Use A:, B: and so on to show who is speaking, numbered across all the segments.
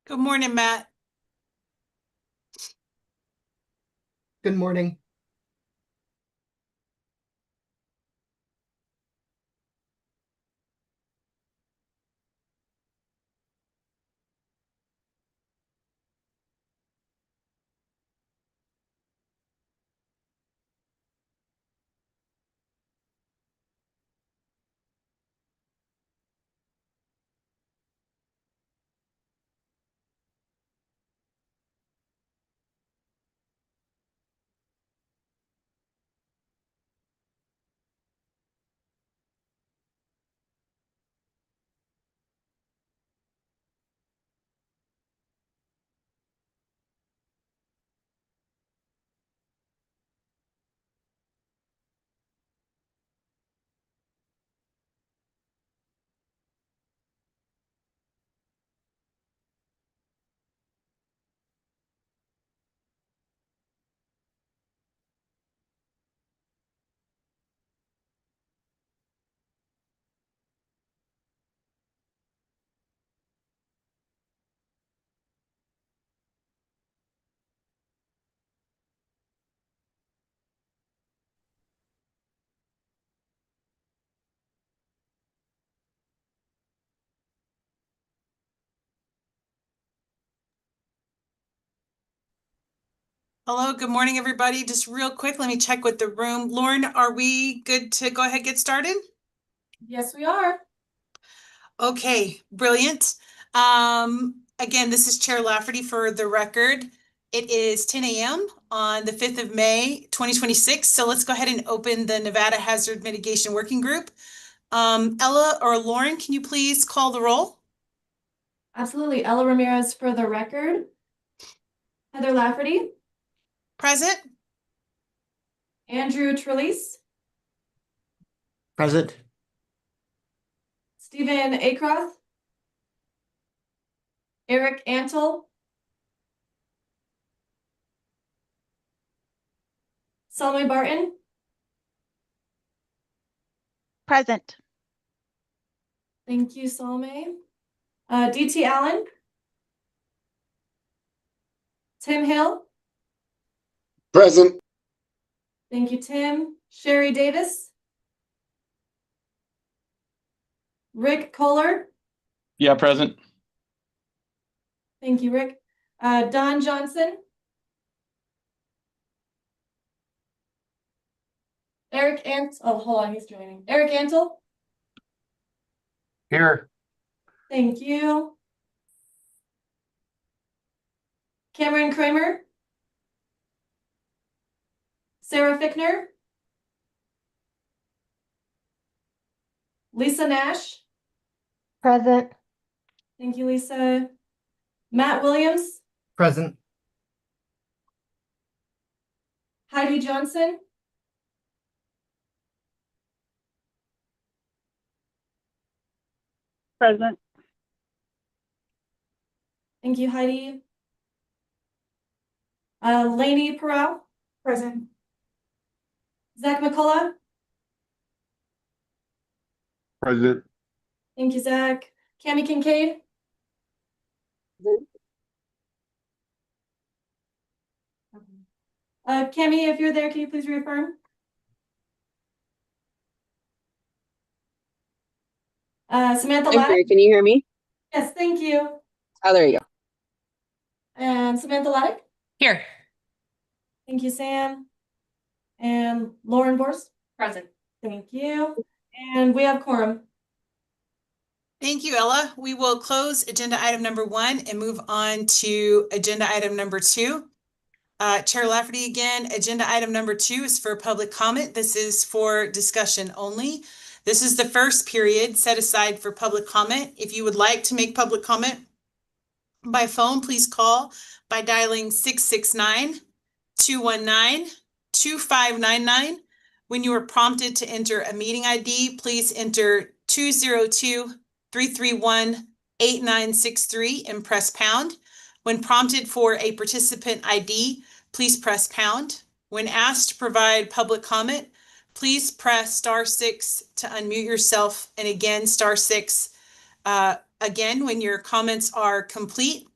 A: Good morning, Matt.
B: Good morning.
A: Hello, good morning, everybody. Just real quick, let me check with the room. Lauren, are we good to go ahead and get started?
C: Yes, we are.
A: Okay, brilliant. Again, this is Chair Lafferty for the record. It is 10 a.m. on the 5th of May, 2026. So let's go ahead and open the Nevada Hazard Mitigation Working Group. Ella or Lauren, can you please call the roll?
C: Absolutely. Ella Ramirez for the record. Heather Lafferty.
A: Present?
C: Andrew Trelease.
B: Present.
C: Stephen Acroth. Eric Antle. Salome Barton.
D: Present.
C: Thank you, Salome. DT Allen. Tim Hill.
E: Present.
C: Thank you, Tim. Sherry Davis. Rick Kohler.
F: Yeah, present.
C: Thank you, Rick. Don Johnson. Hold on, he's joining. Eric Antle.
B: Here.
C: Thank you. Cameron Kramer. Sarah Fickner. Lisa Nash.
D: Present.
C: Thank you, Lisa. Matt Williams.
B: Present.
C: Heidi Johnson.
D: Present.
C: Thank you, Heidi. Lainey Perrell. Present. Zach McCullough.
E: Present.
C: Thank you, Zach. Cami Kincaid. Cami, if you're there, can you please reaffirm? Samantha
G: I'm
C: Laddick.
G: here. Can you hear me?
C: Yes, thank you.
G: Oh, there you go.
C: And Samantha Laddick.
A: Here.
C: Thank you, Sam. And Lauren Borst. Present. Thank you. And we have quorum.
A: Thank you, Ella. We will close agenda item number 1 and move on to agenda item number 2. Chair Lafferty again, agenda item number 2 is for public comment. This is for discussion only. This is the first period set aside for public comment. If you would like to make public comment by phone, please call by dialing 669-219-2599. When you are prompted to enter a meeting ID, please enter 202-331-8963 and press pound. When prompted for a participant ID, please press pound. When asked to provide public comment, please press *6 to unmute yourself, and again, *6. Again, when your comments are complete,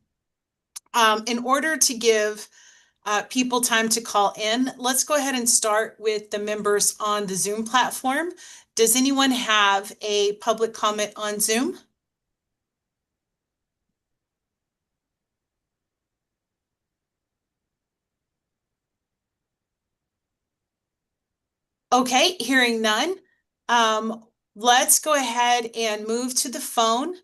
A: In order to give people time to call in, let's go ahead and start with the members on the Zoom platform. Does anyone have a public comment on Zoom? Okay, hearing none. Let's go ahead and move to the phone.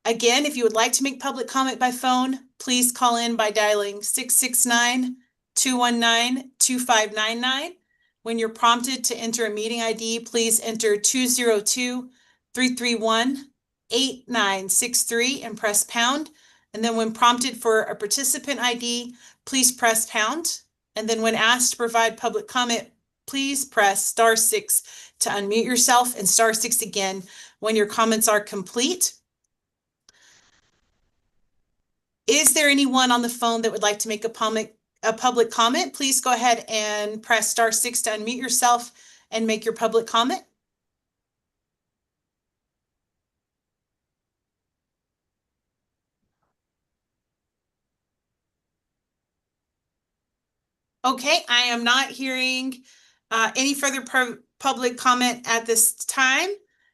A: Again, if you would like to make public comment by phone, please call in by dialing 669-219-2599. When you're prompted to enter a meeting ID, please enter 202-331-8963 and press pound. And then when prompted for a participant ID, please press pound. And then when asked to provide public comment, please press *6 to unmute yourself and *6 again when your comments are complete. Is there anyone on the phone that would like to make a public comment? Please go ahead and press *6 to unmute yourself and make your public comment. Okay, I am not hearing any further public comment at this time.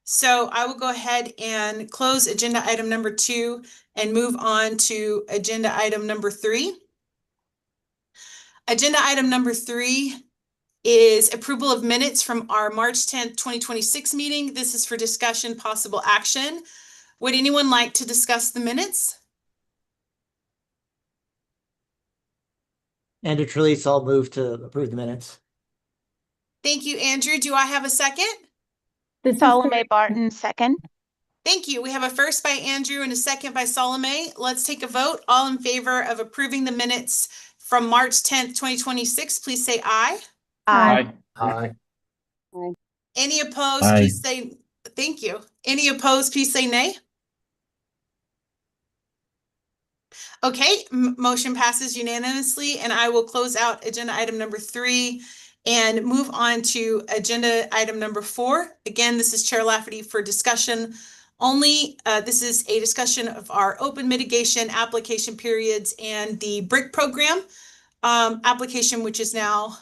A: So I will go ahead and close agenda item number 2 and move on to agenda item number 3. Agenda item number 3 is approval of minutes from our March 10th, 2026 meeting. This is for discussion, possible action. Would anyone like to discuss the minutes?
F: Andrew Trelease, I'll move to approve the minutes.
A: Thank you, Andrew. Do I have a second?
D: Salome Barton, second.
A: Thank you. We have a first by Andrew and a second by Salome. Let's take a vote. All in favor of approving the minutes from March 10th, 2026, please say aye.
D: Aye.
B: Aye.
A: Any opposed,
E: Aye.
A: please say, thank you. Any opposed, please say nay. Okay, motion passes unanimously, and I will close out agenda item number 3 and move on to agenda item number 4. Again, this is Chair Lafferty for discussion only. This is a discussion of our open mitigation application periods and the BRIC program application, which is now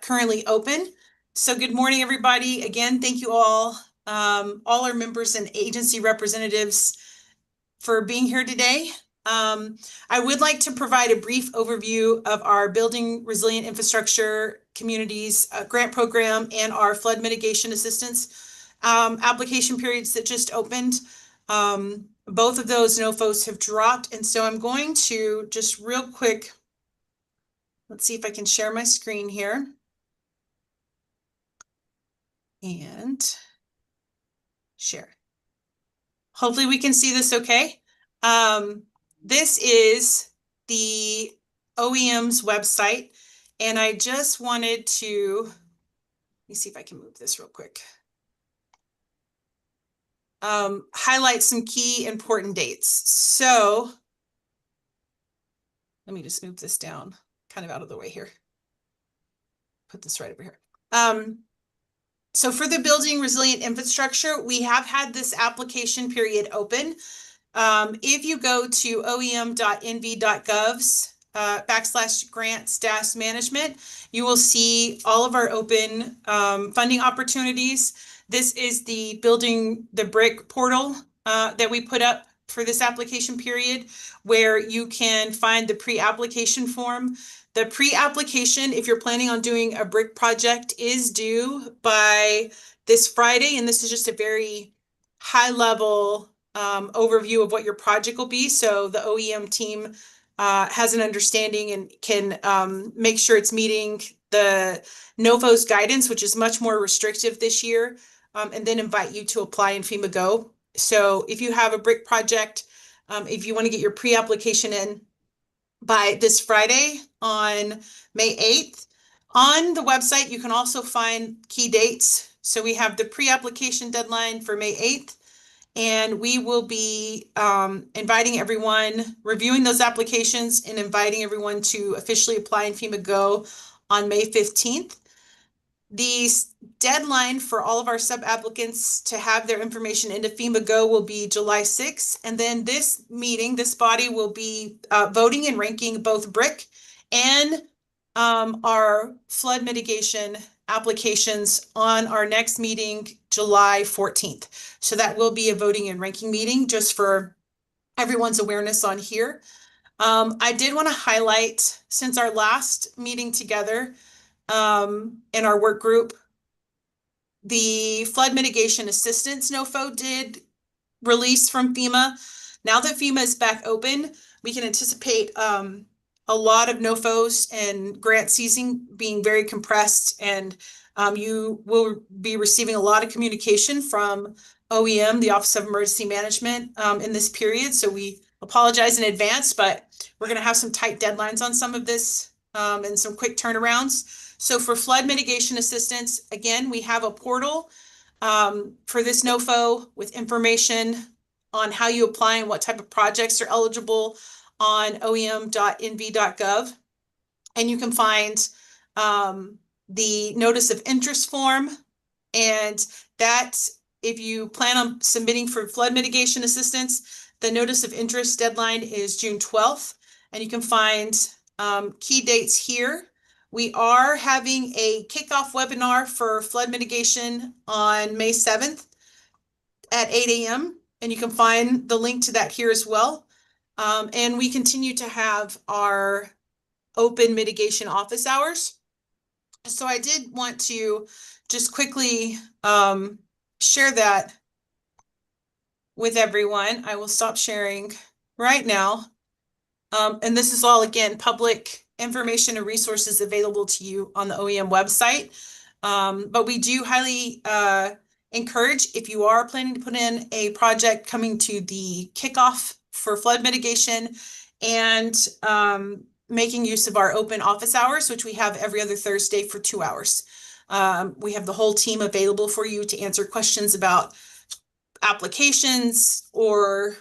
A: currently open. So good morning, everybody. Again, thank you all our members and agency representatives for being here today. I would like to provide a brief overview of our Building Resilient Infrastructure Communities grant program and our flood mitigation assistance application periods that just opened. Both of those NOFOs have dropped, and so I'm going to just real quick, let's see if I can share my screen here. And share. Hopefully we can see this okay. This is the OEM's website, and I just wanted to, let me see if I can move this real quick. Highlight some key important dates. So let me just move this down kind of out of the way here. Put this right over here. So for the Building Resilient Infrastructure, we have had this application period open. If you go to oem.nv.gov's /grants-management, you will see all of our open funding opportunities. This is the BRIC portal that we put up for this application period, where you can find the pre-application form. The pre-application, if you're planning on doing a BRIC project, is due by this Friday, and this is just a very high-level overview of what your project will be. So the OEM team has an understanding and can make sure it's meeting the NOFO's guidance, which is much more restrictive this year, and then invite you to apply in FEMA Go. So if you have a BRIC project, if you want to get your pre-application in by this Friday on May 8th, on the website, you can also find key dates. So we have the pre-application deadline for May 8th. And we will be inviting everyone, reviewing those applications and inviting everyone to officially apply in FEMA Go on May 15th. The deadline for all of our sub-applicants to have their information into FEMA Go will be July 6th. And then this meeting, this body will be voting and ranking both BRIC and our flood mitigation applications on our next meeting, July 14th. So that will be a voting and ranking meeting, just for everyone's awareness on here. I did want to highlight, since our last meeting together, in our work group, the flood mitigation assistance NOFO did release from FEMA. Now that FEMA is back open, we can anticipate a lot of NOFOs and grant season being very compressed, and you will be receiving a lot of communication from OEM, the Office of Emergency Management, in this period. So we apologize in advance, but we're going to have some tight deadlines on some of this and some quick turnarounds. So for flood mitigation assistance, again, we have a portal for this NOFO with information on how you apply and what type of projects are eligible on oem.nv.gov. And you can find the notice of interest form, and that, if you plan on submitting for flood mitigation assistance, the notice of interest deadline is June 12th, and you can find key dates here. We are having a kickoff webinar for flood mitigation on May 7th at 8 a.m. And you can find the link to that here as well. And we continue to have our open mitigation office hours. So I did want to just quickly share that with everyone. I will stop sharing right now. And this is all, again, public information and resources available to you on the OEM website. But we do highly encourage, if you are planning to put in a project coming to the kickoff for flood mitigation, and making use of our open office hours, which we have every other Thursday for 2 hours. We have the whole team available for you to answer questions about applications or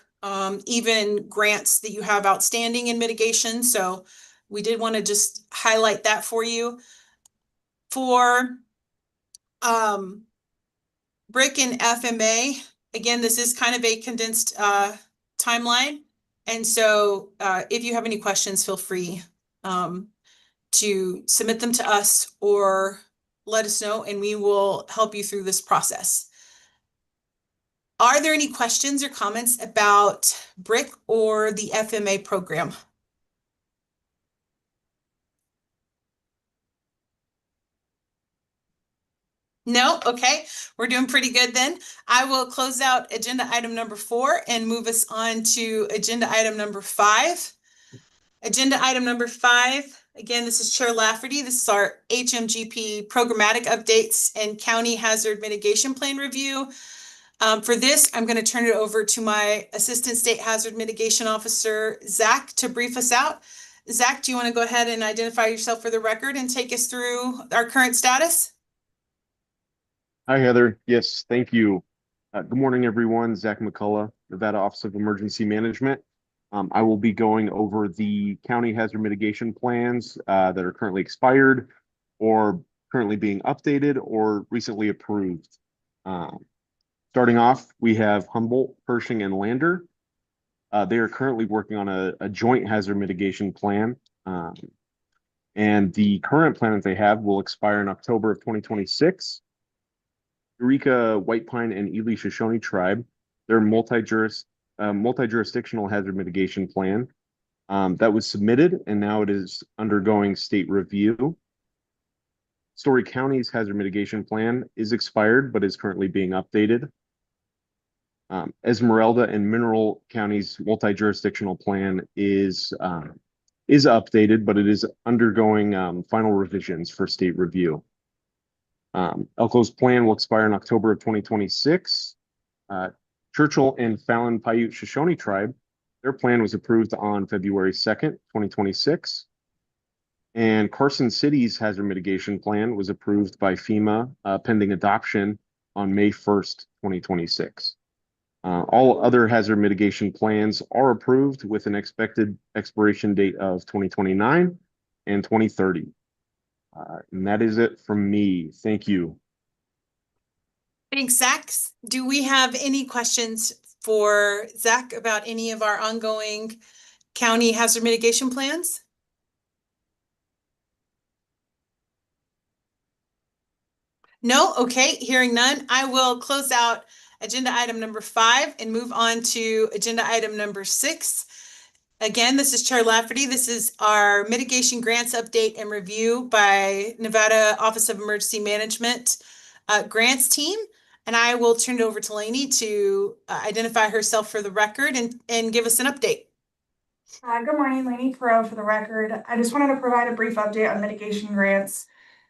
A: even grants that you have outstanding in mitigation. So we did want to just highlight that for you. For BRIC and FMA, again, this is kind of a condensed timeline. And so if you have any questions, feel free to submit them to us or let us know, and we will help you through this process. Are there any questions or comments about BRIC or the FMA program? No? Okay, we're doing pretty good then. I will close out agenda item number 4 and move us on to agenda item number 5. Agenda item number 5, again, this is Chair Lafferty. This is our HMGP programmatic updates and county hazard mitigation plan review. For this, I'm going to turn it over to my Assistant State Hazard Mitigation Officer, Zach, to brief us out. Zach, do you want to go ahead and identify yourself for the record and take us through our current status?
E: Hi, Heather. Yes, thank you. Good morning, everyone. Zach McCullough, Nevada Office of Emergency Management. I will be going over the county hazard mitigation plans that are currently expired or currently being updated or recently approved. Starting off, we have Humboldt, Pershing, and Lander. They are currently working on a joint hazard mitigation plan. And the current plan that they have will expire in October of 2026. Eureka, White Pine, and Ely Shoshone Tribe, their multi-jurisdictional hazard mitigation plan that was submitted, and now it is undergoing state review. Story County's hazard mitigation plan is expired, but is currently being updated. Esmeralda and Mineral County's multi-jurisdictional plan is updated, but it is undergoing final revisions for state review. Elko's plan will expire in October of 2026. Churchill and Fallon Paiute Shoshone Tribe, their plan was approved on February 2nd, 2026. And Carson City's hazard mitigation plan was approved by FEMA pending adoption on May 1st, 2026. All other hazard mitigation plans are approved with an expected expiration date of 2029 and 2030. And that is it from me. Thank you.
A: Thanks, Zach. Do we have any questions for Zach about any of our ongoing county hazard mitigation plans? No? Okay, hearing none, I will close out agenda item number 5 and move on to agenda item number 6. Again, this is Chair Lafferty. This is our mitigation grants update and review by Nevada Office of Emergency Management grants team. And I will turn it over to Lainey to identify herself for the record and give us an update.
G: Good morning, Lainey Perot for the record. I just wanted to provide a brief update on mitigation grants.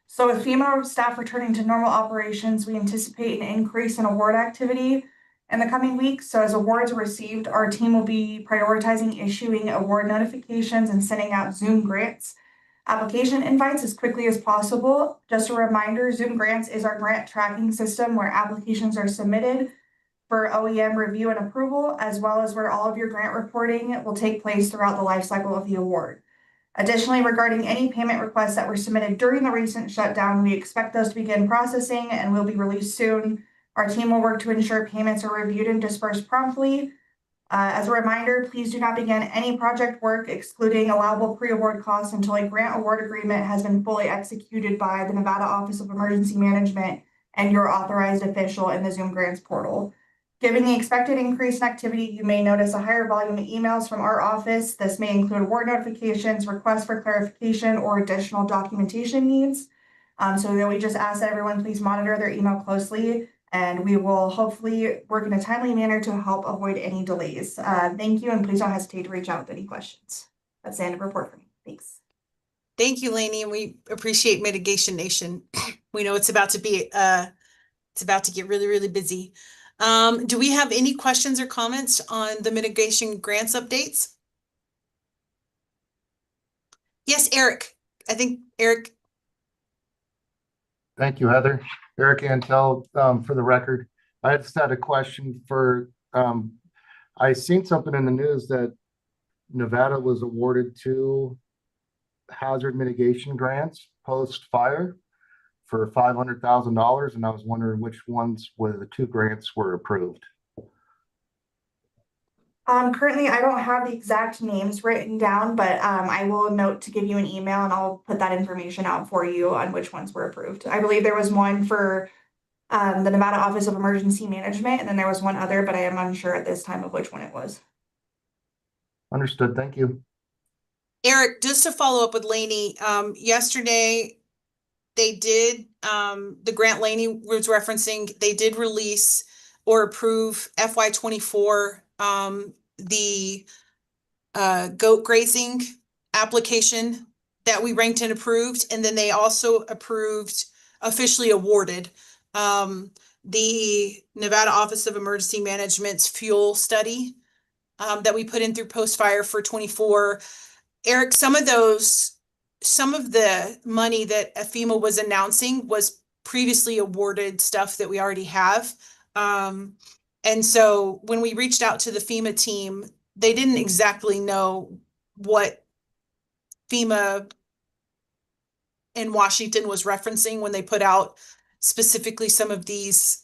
G: So with FEMA staff returning to normal operations, we anticipate an increase in award activity in the coming weeks. So as awards are received, our team will be prioritizing issuing award notifications and sending out Zoom grants application invites as quickly as possible. Just a reminder, Zoom grants is our grant tracking system where applications are submitted for OEM review and approval, as well as where all of your grant reporting will take place throughout the life cycle of the award. Additionally, regarding any payment requests that were submitted during the recent shutdown, we expect those to begin processing and will be released soon. Our team will work to ensure payments are reviewed and dispersed promptly. As a reminder, please do not begin any project work excluding allowable pre-award costs until a grant award agreement has been fully executed by the Nevada Office of Emergency Management and your authorized official in the Zoom Grants portal. Given the expected increase in activity, you may notice a higher volume of emails from our office. This may include award notifications, requests for clarification, or additional documentation needs. So we just ask that everyone please monitor their email closely, and we will hopefully work in a timely manner to help avoid any delays. Thank you, and please don't hesitate to reach out with any questions. That's the end of the report for me. Thanks.
A: Thank you, Lainey, and we appreciate Mitigation Nation. We know it's about to get really, really busy. Do we have any questions or comments on the mitigation grants updates? Yes, Eric. I think Eric.
H: Thank you, Heather. Eric Antel, for the record. I just had a question for, I seen something in the news that Nevada was awarded 2 hazard mitigation grants post-fire for $500,000, and I was wondering which ones were the 2 grants were approved.
G: Currently, I don't have the exact names written down, but I will note to give you an email and I'll put that information out for you on which ones were approved. I believe there was one for the Nevada Office of Emergency Management, and then there was one other, but I am unsure at this time of which one it was.
H: Understood. Thank you.
A: Eric, just to follow up with Lainey, yesterday they did, the grant Lainey was referencing, they did release or approve FY24, the goat grazing application that we ranked and approved. And then they also officially awarded the Nevada Office of Emergency Management's fuel study that we put in through post-fire for 24. Eric, some of the money that FEMA was announcing was previously awarded stuff that we already have. And so when we reached out to the FEMA team, they didn't exactly know what FEMA in Washington was referencing when they put out specifically some of these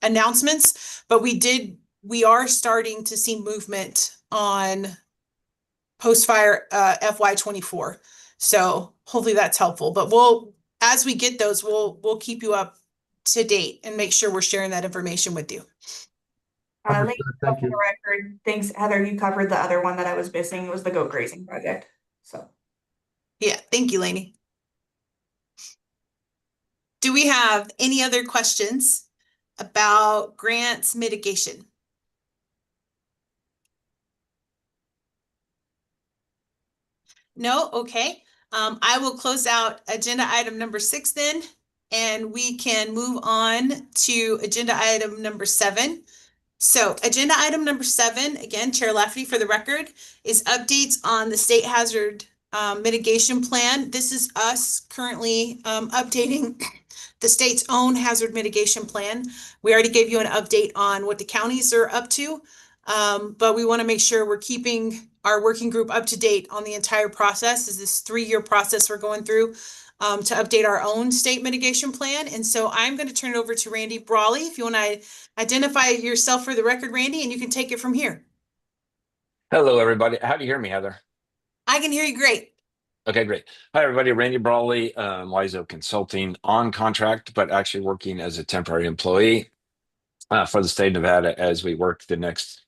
A: announcements, but we are starting to see movement on post-fire FY24. So hopefully that's helpful, but as we get those, we'll keep you up to date and make sure we're sharing that information with you.
H: Thank
G: For
H: you.
G: the record, thanks, Heather. You covered the other one that I was missing. It was the goat grazing project. So
A: Yeah, thank you, Lainey. Do we have any other questions about grants mitigation? No? Okay. I will close out agenda item number 6 then, and we can move on to agenda item number 7. So agenda item number 7, again, Chair Lafferty for the record, is updates on the state hazard mitigation plan. This is us currently updating the state's own hazard mitigation plan. We already gave you an update on what the counties are up to, but we want to make sure we're keeping our working group up to date on the entire process. Is this 3-year process we're going through to update our own state mitigation plan. And so I'm going to turn it over to Randy Brawley. If you want to identify yourself for the record, Randy, and you can take it from here.
I: Hello, everybody. How do you hear me, Heather?
A: I can hear you great.
I: Okay, great. Hi, everybody. Randy Brawley, Wiseau Consulting, on contract, but actually working as a temporary employee for the state of Nevada as we work the next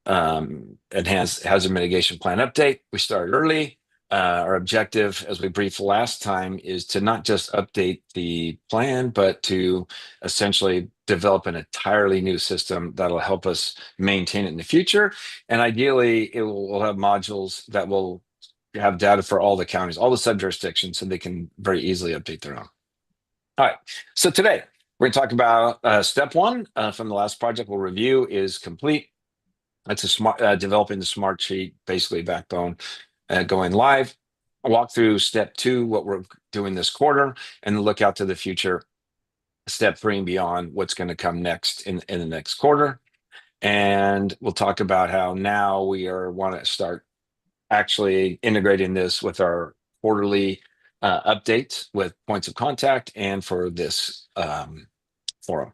I: enhanced hazard mitigation plan update. We started early. Our objective, as we briefed last time, is to not just update the plan, but to essentially develop an entirely new system that'll help us maintain it in the future. And ideally, we'll have modules that will have data for all the counties, all the sub-jurisdictions, so they can very easily update their own. All right, so today we're going to talk about step 1 from the last project we'll review is complete. That's a smart developing the smart sheet, basically backbone, going live. I'll walk through step 2, what we're doing this quarter, and look out to the future. Step 3 and beyond, what's going to come next in the next quarter. And we'll talk about how now we want to start actually integrating this with our quarterly updates with points of contact and for this forum.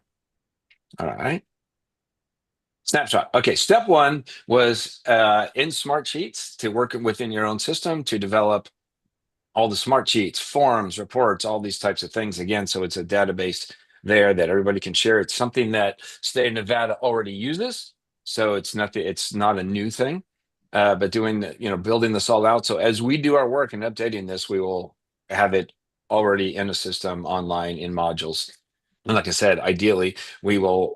I: All right. Snapshot. Okay, step 1 was in Smart Sheets to work within your own system to develop all the Smart Sheets, forms, reports, all these types of things. Again, so it's a database there that everybody can share. It's something that state of Nevada already uses, so it's not a new thing. But building this all out. So as we do our work and updating this, we will have it already in a system online in modules. And like I said, ideally, we will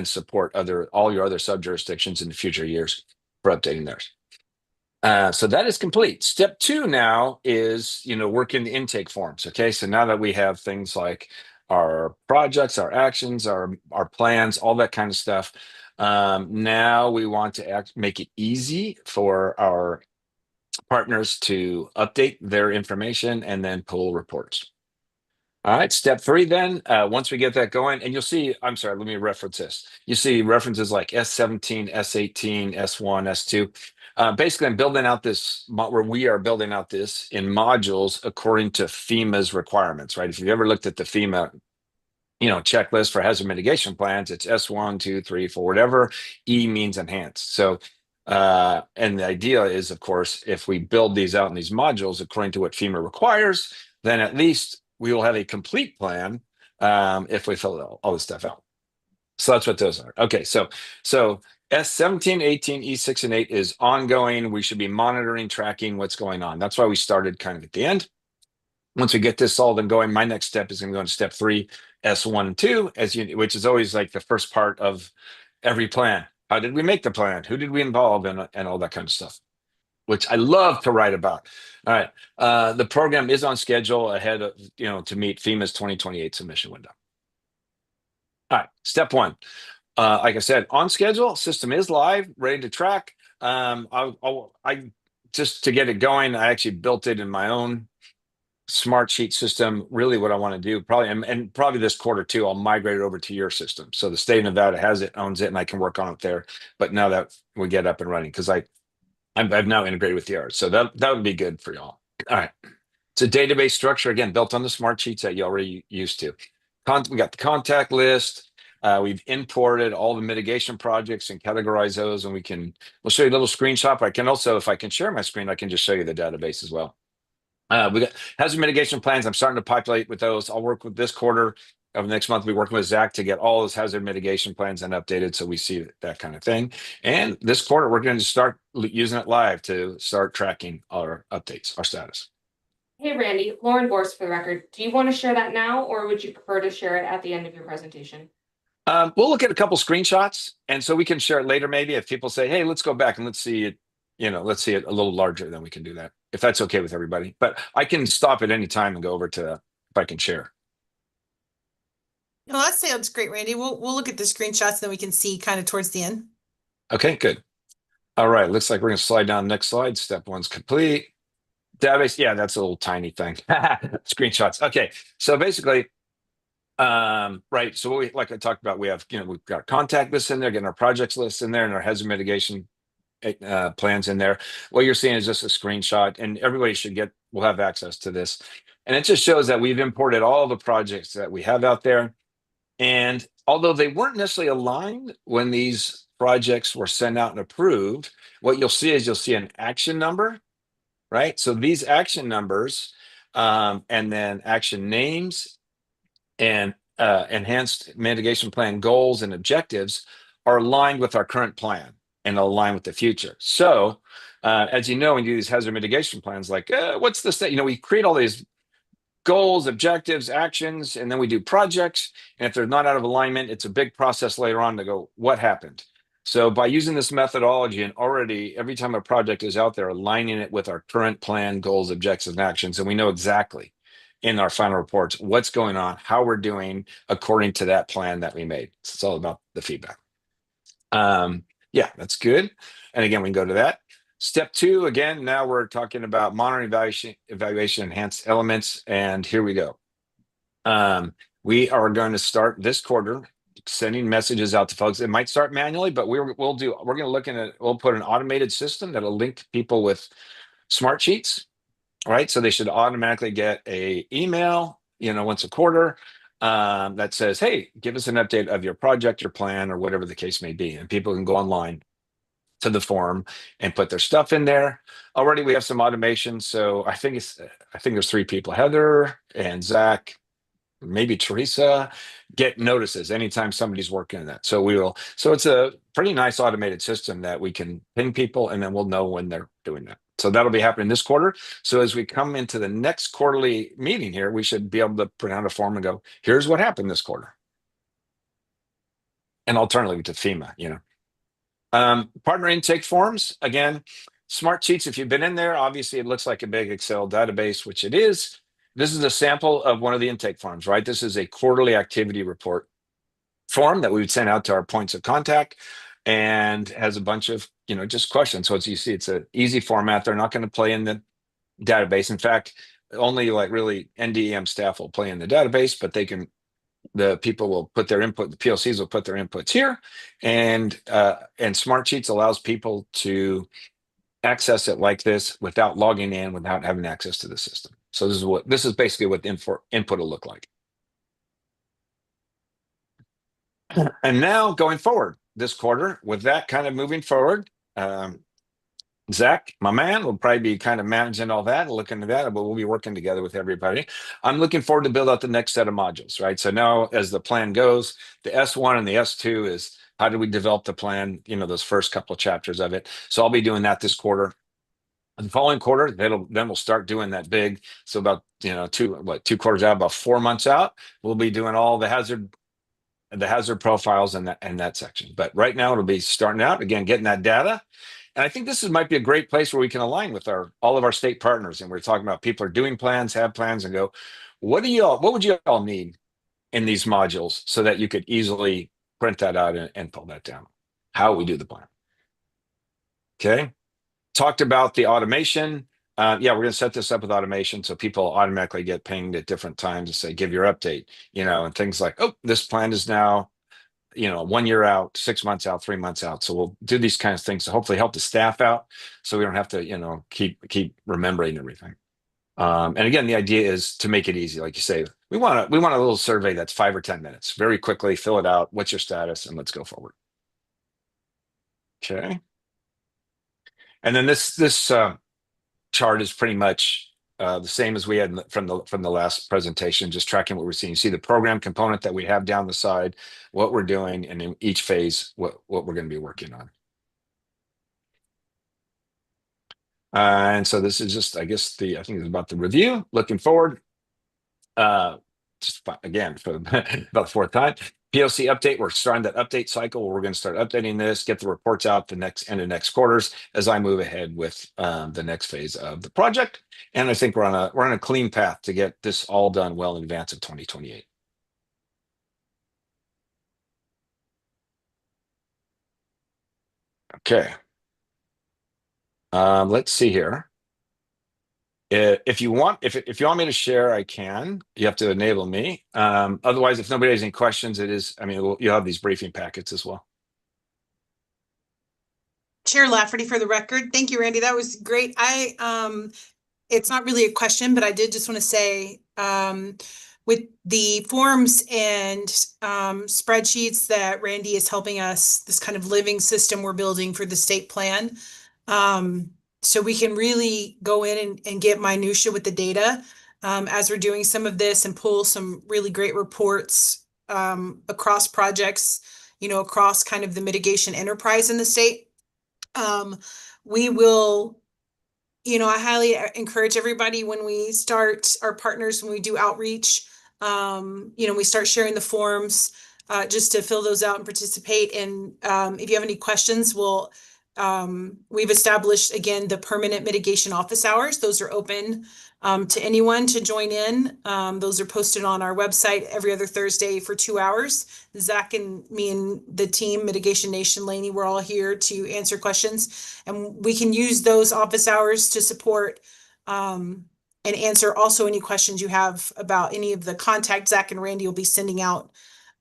I: support all your other sub-jurisdictions in the future years for updating theirs. So that is complete. Step 2 now is, working the intake forms. Okay, so now that we have things like our projects, our actions, our plans, all that kind of stuff, now we want to make it easy for our partners to update their information and then pull reports. All right, step 3 then, once we get that going, and you'll see, I'm sorry, let me reference this. You see references like S17, S18, S1, S2. Basically, I'm building out we are building out this in modules according to FEMA's requirements, right? If you've ever looked at the FEMA checklist for hazard mitigation plans, it's S1, 2, 3, 4, whatever. E means enhanced. So, and the idea is, of course, if we build these out in these modules according to what FEMA requires, then at least we will have a complete plan if we fill all this stuff out. So that's what those are. Okay, so S17, 18, E6, and 8 is ongoing. We should be monitoring, tracking what's going on. That's why we started kind of at the end. Once we get this all then going, my next step is going to go into step 3, S1 and 2, which is always like the first part of every plan. How did we make the plan? Who did we involve and all that kind of stuff, which I love to write about. All right. The program is on schedule ahead of, to meet FEMA's 2028 submission window. All right. Step 1. Like I said, on schedule, system is live, ready to track. I just to get it going, I actually built it in my own Smart Sheet system. Really what I want to do probably this quarter too, I'll migrate it over to your system. So the state of Nevada has it, owns it, and I can work on it there. But now that we get up and running, because I've now integrated with yours. So that would be good for y'all. All right. It's a database structure, again, built on the Smart Sheets that you already used to. We got the contact list. We've imported all the mitigation projects and categorized those, and we'll show you a little screenshot. But I can also, if I can share my screen, I can just show you the database as well. We got hazard mitigation plans. I'm starting to populate with those. I'll work with this quarter. Over the next month, we'll be working with Zach to get all those hazard mitigation plans and updated so we see that kind of thing. And this quarter, we're going to start using it live to start tracking our updates, our status.
J: Hey, Randy, Lauren Borst for the record. Do you want to share that now, or would you prefer to share it at the end of your presentation?
I: We'll look at a couple screenshots, and so we can share it later maybe if people say, hey, let's go back and let's see it, let's see it a little larger, then we can do that, if that's okay with everybody. But I can stop at any time and go over to if I can share.
A: No, that sounds great, Randy. We'll look at the screenshots, then we can see kind of towards the end.
I: Okay, good. All right, looks like we're going to slide down next slide. Step 1's complete. Database, yeah, that's a little tiny thing. Screenshots. Okay, so basically, right. So like I talked about, we have, we've got contact lists in there, getting our projects lists in there, and our hazard mitigation plans in there. What you're seeing is just a screenshot, and everybody will have access to this. And it just shows that we've imported all the projects that we have out there. And although they weren't necessarily aligned when these projects were sent out and approved, what you'll see is an action number, right? So these action numbers and then action names and enhanced mitigation plan goals and objectives are aligned with our current plan and align with the future. So as you know, when you do these hazard mitigation plans, like what's the state? We create all these goals, objectives, actions, and then we do projects. And if they're not out of alignment, it's a big process later on to go, what happened? So by using this methodology and already every time a project is out there, aligning it with our current plan, goals, objectives, and actions, and we know exactly in our final reports what's going on, how we're doing according to that plan that we made. It's all about the feedback. Yeah, that's good. And again, we can go to that. Step 2, again, now we're talking about monitoring, evaluation, enhanced elements, and here we go. We are going to start this quarter sending messages out to folks. It might start manually, but we're going to look at we'll put an automated system that'll link people with smart sheets, right? So they should automatically get a email, once a quarter that says, hey, give us an update of your project, your plan, or whatever the case may be. And people can go online to the form and put their stuff in there. Already we have some automation. So I think there's 3 people, Heather and Zach, maybe Teresa, get notices anytime somebody's working on that. So it's a pretty nice automated system that we can ping people and then we'll know when they're doing that. So that'll be happening this quarter. So as we come into the next quarterly meeting here, we should be able to print out a form and go, here's what happened this quarter. And alternatively to FEMA, partner intake forms, again, smart sheets. If you've been in there, obviously it looks like a big Excel database, which it is. This is a sample of one of the intake forms, right? This is a quarterly activity report form that we would send out to our points of contact and has a bunch of, just questions. So as you see, it's an easy format. They're not going to play in the database. In fact, only like really NDEM staff will play in the database, but the people will put their input, the PLCs will put their inputs here, and Smart Sheets allows people to access it like this without logging in, without having access to the system. So this is basically what the input will look like. And now going forward this quarter, with that kind of moving forward, Zach, my man, will probably be kind of managing all that and looking at that, but we'll be working together with everybody. I'm looking forward to build out the next set of modules, right? So now as the plan goes, the S1 and the S2 is how do we develop the plan, those first couple of chapters of it. So I'll be doing that this quarter. The following quarter, then we'll start doing that big. So about, 2 quarters out, about 4 months out, we'll be doing all the hazard profiles in that section. But right now it'll be starting out, again, getting that data. And I think this might be a great place where we can align with all of our state partners. And we're talking about people are doing plans, have plans, and go, what would you all need in these modules so that you could easily print that out and pull that down? How we do the plan. Okay. Talked about the automation. Yeah, we're going to set this up with automation so people automatically get pinged at different times and say, give your update, and things like, oh, this plan is now 1 year out, 6 months out, 3 months out. So we'll do these kinds of things to hopefully help the staff out so we don't have to, keep remembering everything. And again, the idea is to make it easy. Like you say, we want a little survey that's 5 or 10 minutes, very quickly, fill it out. What's your status? And let's go forward. Okay. And then this chart is pretty much the same as we had from the last presentation, just tracking what we're seeing. You see the program component that we have down the side, what we're doing, and in each phase, what we're going to be working on. And so this is just, I think it's about the review. Looking forward, just again for about the 4th time. PLC update. We're starting that update cycle where we're going to start updating this, get the reports out the end of next quarters as I move ahead with the next phase of the project. And I think we're on a clean path to get this all done well in advance of 2028. Okay. Let's see here. If you want me to share, I can. You have to enable me. Otherwise, if nobody has any questions, you'll have these briefing packets as well.
A: Chair Lafferty for the record. Thank you, Randy. That was great. It's not really a question, but I did just want to say, with the forms and spreadsheets that Randy is helping us, this kind of living system we're building for the state plan. So we can really go in and get minutia with the data as we're doing some of this and pull some really great reports across projects, across kind of the mitigation enterprise in the state. We will, I highly encourage everybody when we start our partners, when we do outreach, we start sharing the forms, just to fill those out and participate. And if you have any questions, we've established, again, the permanent mitigation office hours. Those are open to anyone to join in. Those are posted on our website every other Thursday for 2 hours. Zach and me and the team, Mitigation Nation, Lainey, we're all here to answer questions. And we can use those office hours to support and answer also any questions you have about any of the contact Zach and Randy will be sending out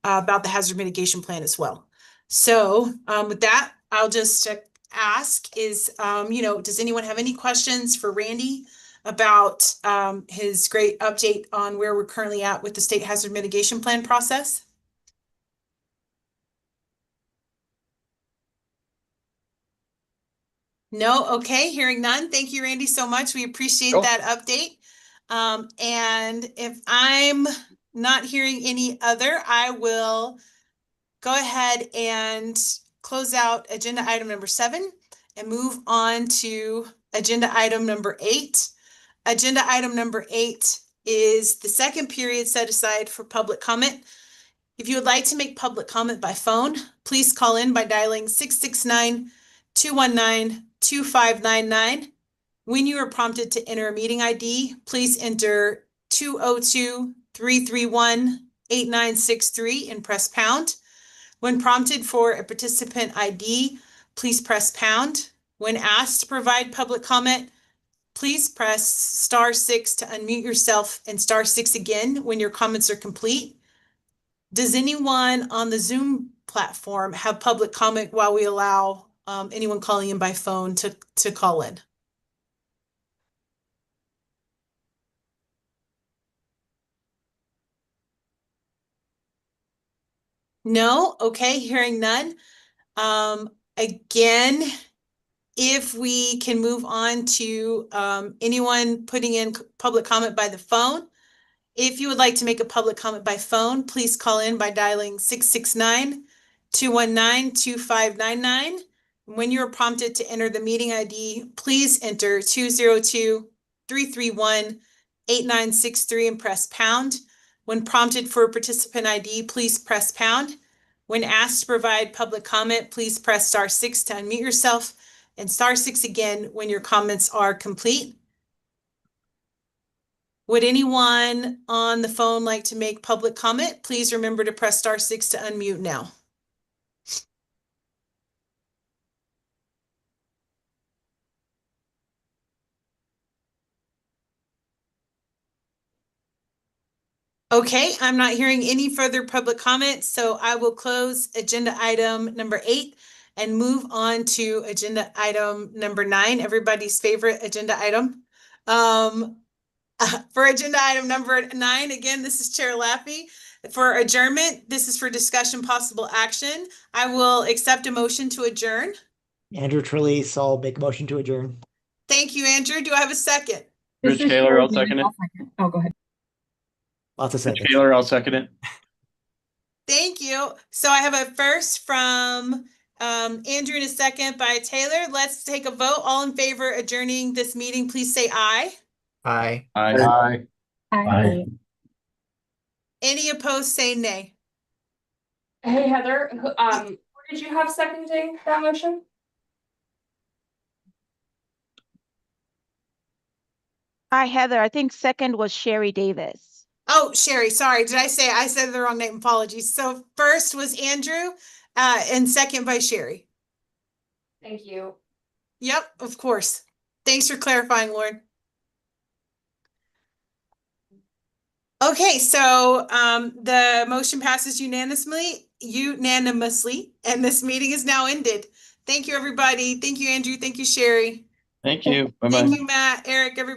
A: about the hazard mitigation plan as well. So with that, I'll just ask is, does anyone have any questions for Randy about his great update on where we're currently at with the state hazard mitigation plan process? No? Okay, hearing none. Thank you, Randy, so much. We appreciate that update. And if I'm not hearing any other, I will go ahead and close out agenda item number 7 and move on to agenda item number 8. Agenda item number 8 is the second period set aside for public comment. If you would like to make public comment by phone, please call in by dialing 669-219-2599. When you are prompted to enter a meeting ID, please enter 202-331-8963 and press pound. When prompted for a participant ID, please press pound. When asked to provide public comment, please press *6 to unmute yourself and *6 again when your comments are complete. Does anyone on the Zoom platform have public comment while we allow anyone calling in by phone to call in? No? Okay, hearing none. Again, if we can move on to anyone putting in public comment by the phone. If you would like to make a public comment by phone, please call in by dialing 669-219-2599. When you are prompted to enter the meeting ID, please enter 202-331-8963 and press pound. When prompted for a participant ID, please press pound. When asked to provide public comment, please press *6 to unmute yourself and *6 again when your comments are complete. Would anyone on the phone like to make public comment? Please remember to press *6 to unmute now. Okay, I'm not hearing any further public comment, so I will close agenda item number 8 and move on to agenda item number 9, everybody's favorite agenda item. For agenda item number 9, again, this is Chair Laffey. For adjournment, this is for discussion possible action. I will accept a motion to adjourn.
F: Andrew Trelease, I'll make a motion to adjourn.
A: Thank you, Andrew. Do I have a second?
K: Rich Taylor, I'll second it.
C: Oh, go ahead.
F: Lots of
K: Rich
F: seconds.
K: Taylor, I'll second it.
A: Thank you. So I have a first from Andrew and a second by Taylor. Let's take a vote. All in favor of adjourning this meeting, please say aye.
F: Aye.
H: Aye.
K: Aye.
A: Any opposed, say nay.
J: Hey, Heather, who did you have seconding that motion?
D: Hi, Heather. I think second was Sherry Davis.
A: Oh, Sherry, sorry. I said the wrong name. Apologies. So first was Andrew and second by Sherry.
J: Thank you.
A: Yep, of course. Thanks for clarifying, Lauren. Okay, so the motion passes unanimously, and this meeting is now ended. Thank you, everybody. Thank you, Andrew. Thank you, Sherry.
K: Thank you. Bye-bye.
A: Thank you, Matt, Eric, everybody.